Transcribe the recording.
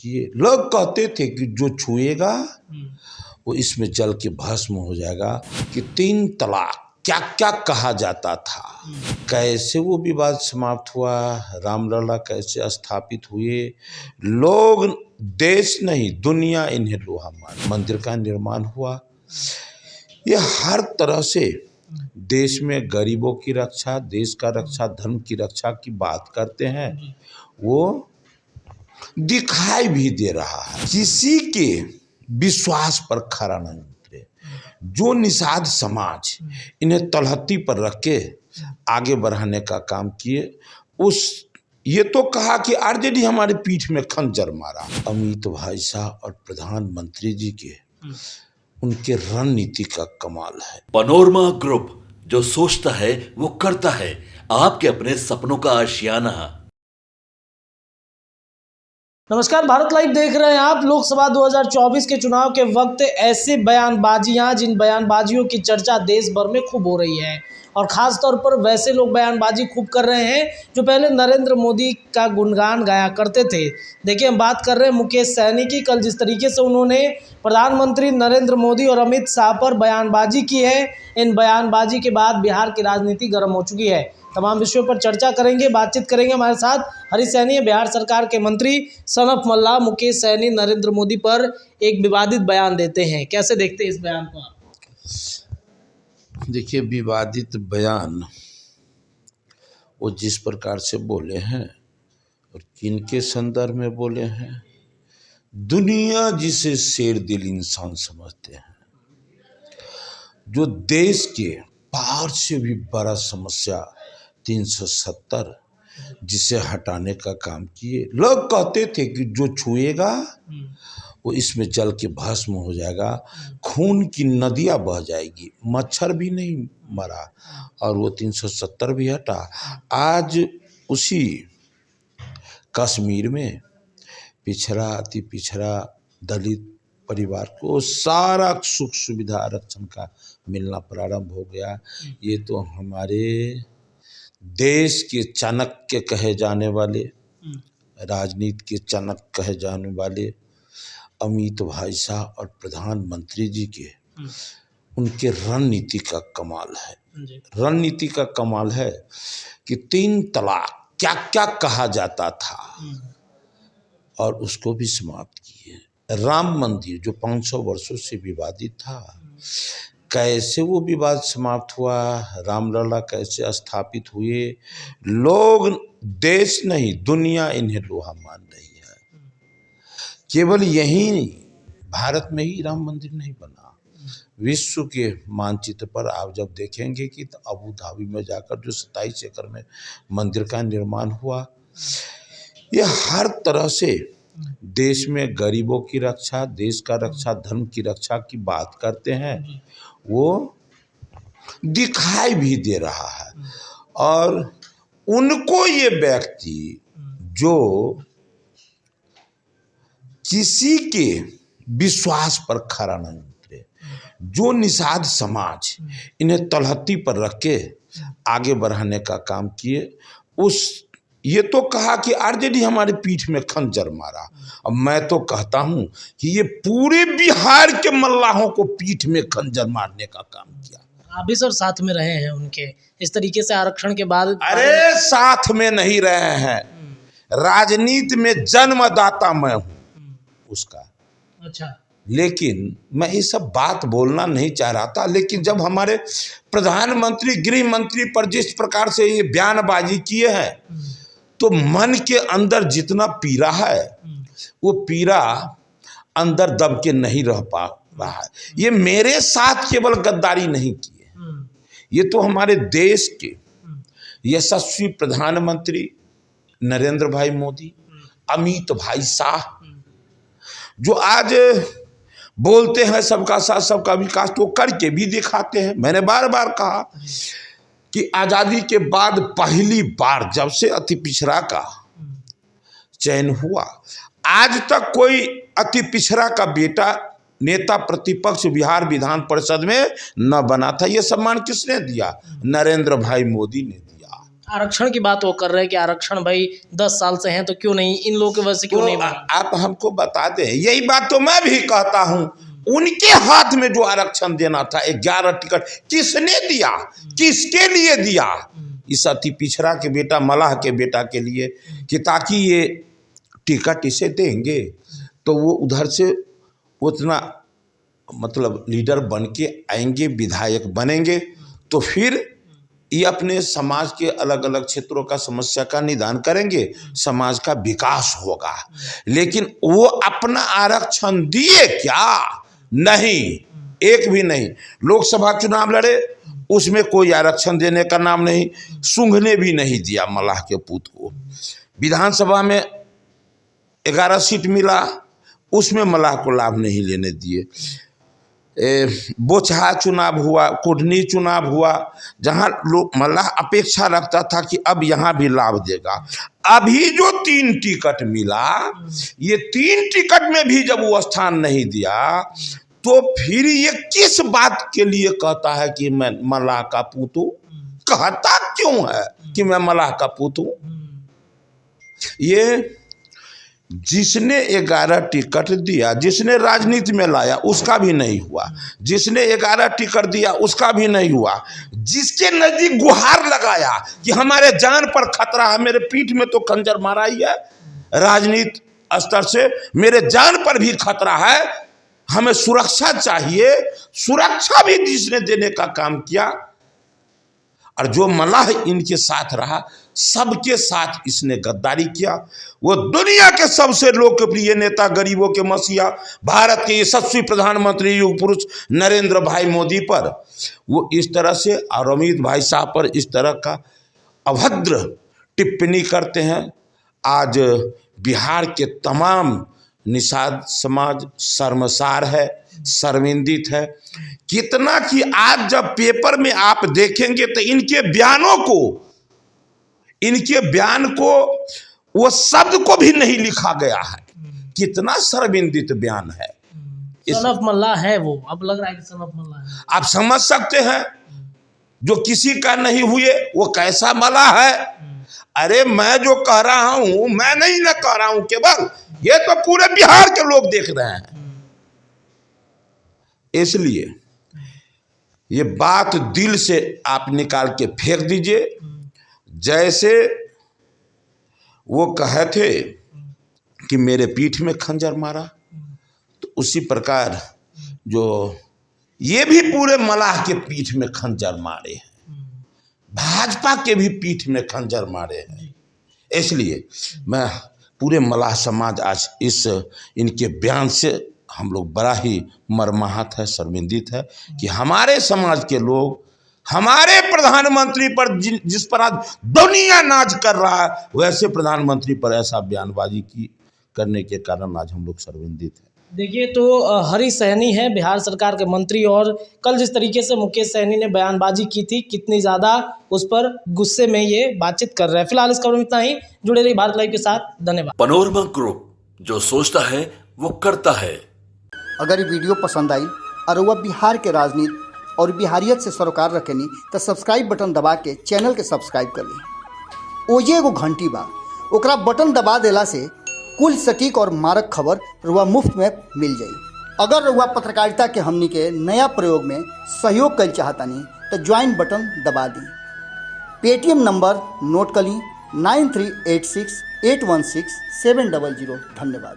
किए। लोग कहते थे कि जो छुएगा वो इसमें जल के भस्म हो जाएगा। कि 3 तलाक क्या क्या कहा जाता था, कैसे वो विवाद समाप्त हुआ, रामलला कैसे स्थापित हुए, लोग देश नहीं दुनिया इन्हें लोहा मान, मंदिर का निर्माण हुआ। ये हर तरह से देश में गरीबों की रक्षा, देश का रक्षा, धर्म की रक्षा की बात करते हैं। वो दिखाई भी दे रहा है, किसी के विश्वास पर खरा नहीं उतरे। जो निषाद समाज इन्हें तलहटी पर रख के आगे बढ़ाने का काम किए, ये तो कहा कि आरजेडी हमारे पीठ में खंजर मारा। अमित भाई शाह और प्रधानमंत्री जी के उनके रणनीति का कमाल है। पनोरमा ग्रुप, जो सोचता है वो करता है। आपके अपने सपनों का आशियाना। नमस्कार, भारत लाइव देख रहे हैं आप। लोकसभा 2024 के चुनाव के वक्त ऐसे बयानबाजियां, जिन बयानबाजियों की चर्चा देश भर में खूब हो रही है, और ख़ास तौर पर वैसे लोग बयानबाजी खूब कर रहे हैं जो पहले नरेंद्र मोदी का गुणगान गाया करते थे। देखिए, हम बात कर रहे हैं मुकेश सहनी की। कल जिस तरीके से उन्होंने प्रधानमंत्री नरेंद्र मोदी और अमित शाह पर बयानबाजी की है, इन बयानबाजी के बाद बिहार की राजनीति गर्म हो चुकी है। तमाम विषयों पर चर्चा करेंगे, बातचीत करेंगे। हमारे साथ हरीश सहनी, बिहार सरकार के मंत्री। सन ऑफ मल्लाह मुकेश सहनी नरेंद्र मोदी पर एक विवादित बयान देते हैं, कैसे देखते हैं इस बयान को आप? देखिए, विवादित बयान वो जिस प्रकार से बोले हैं और किनके संदर्भ में बोले हैं, दुनिया जिसे शेर दिल इंसान समझते हैं, जो देश के बाहर से भी बड़ा समस्या 370 जिसे हटाने का काम किए। लोग कहते थे कि जो छुएगा वो इसमें जल के भस्म हो जाएगा, खून की नदियाँ बह जाएगी, मच्छर भी नहीं मरा और वो 370 भी हटा। आज उसी कश्मीर में पिछड़ा, अति पिछड़ा, दलित परिवार को सारा सुख सुविधा आरक्षण का मिलना प्रारंभ हो गया। ये तो हमारे देश के चाणक्य कहे जाने वाले, राजनीति के चाणक्य कहे जाने वाले अमित भाई शाह और प्रधानमंत्री जी के उनके रणनीति का कमाल है। रणनीति का कमाल है कि 3 तलाक क्या क्या कहा जाता था और उसको भी समाप्त किए। राम मंदिर जो 500 वर्षों से विवादित था, कैसे वो विवाद समाप्त हुआ, रामलला कैसे स्थापित हुए, लोग देश नहीं दुनिया इन्हें लोहा मान रही है। केवल यही भारत में ही राम मंदिर नहीं बना, विश्व के मानचित्र पर आप जब देखेंगे कि तो अबू धाबी में जाकर जो 27 एकड़ में मंदिर का निर्माण हुआ, ये हर तरह से देश में गरीबों की रक्षा, देश का रक्षा, धर्म की रक्षा की बात करते हैं। वो दिखाई भी दे रहा है। और उनको ये व्यक्ति जो किसी के विश्वास पर खरा नहीं उतरे, जो निषाद समाज इन्हें तलहटी पर रख के आगे बढ़ाने का काम किए, ये तो कहा कि आरजेडी हमारे पीठ में खंजर मारा। अब मैं तो कहता हूं कि ये पूरे बिहार के मल्लाहों को पीठ में खंजर मारने का काम किया। आप भी सर साथ में रहे हैं उनके, इस तरीके से आरक्षण के बाद? अरे साथ में नहीं रहे हैं, राजनीति में जन्मदाता मैं हूं उसका। अच्छा, लेकिन मैं ये सब बात बोलना नहीं चाह रहा था। लेकिन जब हमारे प्रधानमंत्री, गृह मंत्री पर जिस प्रकार से ये बयानबाजी किए हैं, तो मन के अंदर जितना पीड़ा है वो पीड़ा अंदर दब के नहीं रह पा रहा है। ये मेरे साथ केवल गद्दारी नहीं किए, ये तो हमारे देश के यशस्वी प्रधानमंत्री नरेंद्र भाई मोदी, अमित भाई शाह, जो आज बोलते हैं सबका साथ सबका विकास, तो करके भी दिखाते हैं। मैंने बार बार कहा कि आज़ादी के बाद पहली बार जब से अति पिछड़ा का चयन हुआ, आज तक कोई अति पिछड़ा का बेटा नेता प्रतिपक्ष बिहार विधान परिषद में न बना था। ये सम्मान किसने दिया? नरेंद्र भाई मोदी ने दिया। आरक्षण की बात वो कर रहे हैं कि आरक्षण भाई 10 साल से हैं तो क्यों नहीं, इन लोगों की वजह से क्यों तो नहीं बना? आप हमको बता दें, यही बात तो मैं भी कहता हूं, उनके हाथ में जो आरक्षण देना था 11 टिकट, किसने दिया, किसके लिए दिया? इस अति पिछड़ा के बेटा, मलाह के बेटा के लिए, कि ताकि ये टिकट इसे देंगे तो वो उधर से उतना मतलब लीडर बन के आएंगे, विधायक बनेंगे, तो फिर ये अपने समाज के अलग अलग क्षेत्रों का समस्या का निदान करेंगे, समाज का विकास होगा। लेकिन वो अपना आरक्षण दिए क्या? नहीं, एक भी नहीं। लोकसभा चुनाव लड़े, उसमें कोई आरक्षण देने का नाम नहीं, सूंघने भी नहीं दिया मलाह के पूत को। विधानसभा में 11 सीट मिला, उसमें मलाह को लाभ नहीं लेने दिए। बोचहा चुनाव हुआ, कुढ़नी चुनाव हुआ, जहां लोग मल्लाह अपेक्षा रखता था कि अब यहाँ भी लाभ देगा। अभी जो 3 टिकट मिला, ये 3 टिकट में भी जब वो स्थान नहीं दिया, तो फिर ये किस बात के लिए कहता है कि मैं मल्लाह का पूत हूं? कहता क्यों है कि मैं मल्लाह का पूत हूं? ये जिसने 11 टिकट दिया, जिसने राजनीति में लाया, उसका भी नहीं हुआ। जिसने 11 टिकट दिया, उसका भी नहीं हुआ। जिसके नजदीक गुहार लगाया कि हमारे जान पर खतरा है, मेरे पीठ में तो खंजर मारा ही है, राजनीति स्तर से मेरे जान पर भी खतरा है, हमें सुरक्षा चाहिए, सुरक्षा भी जिसने देने का काम किया, और जो मलाह इनके साथ रहा, सबके साथ इसने गद्दारी किया। वो दुनिया के सबसे लोकप्रिय नेता, गरीबों के मसीहा, भारत के यशस्वी प्रधानमंत्री युग पुरुष नरेंद्र भाई मोदी पर वो इस तरह से, और अमित भाई साहब पर इस तरह का अभद्र टिप्पणी करते हैं। आज बिहार के तमाम निषाद समाज शर्मसार है, शर्मिंदित है। कितना कि आज जब पेपर में आप देखेंगे तो इनके बयान को वो शब्द को भी नहीं लिखा गया है। कितना शर्मिंदित बयान है। सन ऑफ मल्लाह है वो, अब लग रहा है कि सन ऑफ मल्लाह है। आप समझ सकते हैं, जो किसी का नहीं हुए वो कैसा मल्लाह है। अरे मैं जो कह रहा हूं, मैं नहीं ना कह रहा हूं केवल, ये तो पूरे बिहार के लोग देख रहे हैं। इसलिए ये बात दिल से आप निकाल के फेंक दीजिए। जैसे वो कहे थे कि मेरे पीठ में खंजर मारा, तो उसी प्रकार जो ये भी पूरे मलाह के पीठ में खंजर मारे हैं, भाजपा के भी पीठ में खंजर मारे हैं। इसलिए मैं पूरे मलाह समाज आज इस इनके बयान से हम लोग बड़ा ही मर्माहत है, शर्मिंदित है कि हमारे समाज के लोग हमारे प्रधानमंत्री पर जिस पर आज दुनिया नाज कर रहा है, वैसे प्रधानमंत्री पर ऐसा बयानबाजी करने के कारण आज हम लोग शर्मिंदित हैं। देखिए, तो हरीश सहनी है बिहार सरकार के मंत्री, और कल जिस तरीके से मुकेश सहनी ने बयानबाजी की थी, कितनी ज़्यादा उस पर गुस्से में ये बातचीत कर रहे हैं। फिलहाल इस खबर में इतना ही। जुड़े रहिए भारत लाइव के साथ। धन्यवाद। पनोरमा ग्रुप, जो सोचता है वो करता है। अगर ये वीडियो पसंद आई और वह बिहार के राजनीति और बिहारियत से सरोकार रखेनी तो सब्सक्राइब बटन दबा के चैनल के सब्सक्राइब कर ली। ओजे एगो घंटी बा, ओकरा बटन दबा देला से कुल सटीक और मारक खबर रुआ मुफ्त में मिल जाई। अगर रुआ पत्रकारिता के हमनी के नया प्रयोग में सहयोग कर चाहतानी तो ज्वाइन बटन दबा दी। पेटीएम नंबर नोट कर ली 9386816700। धन्यवाद।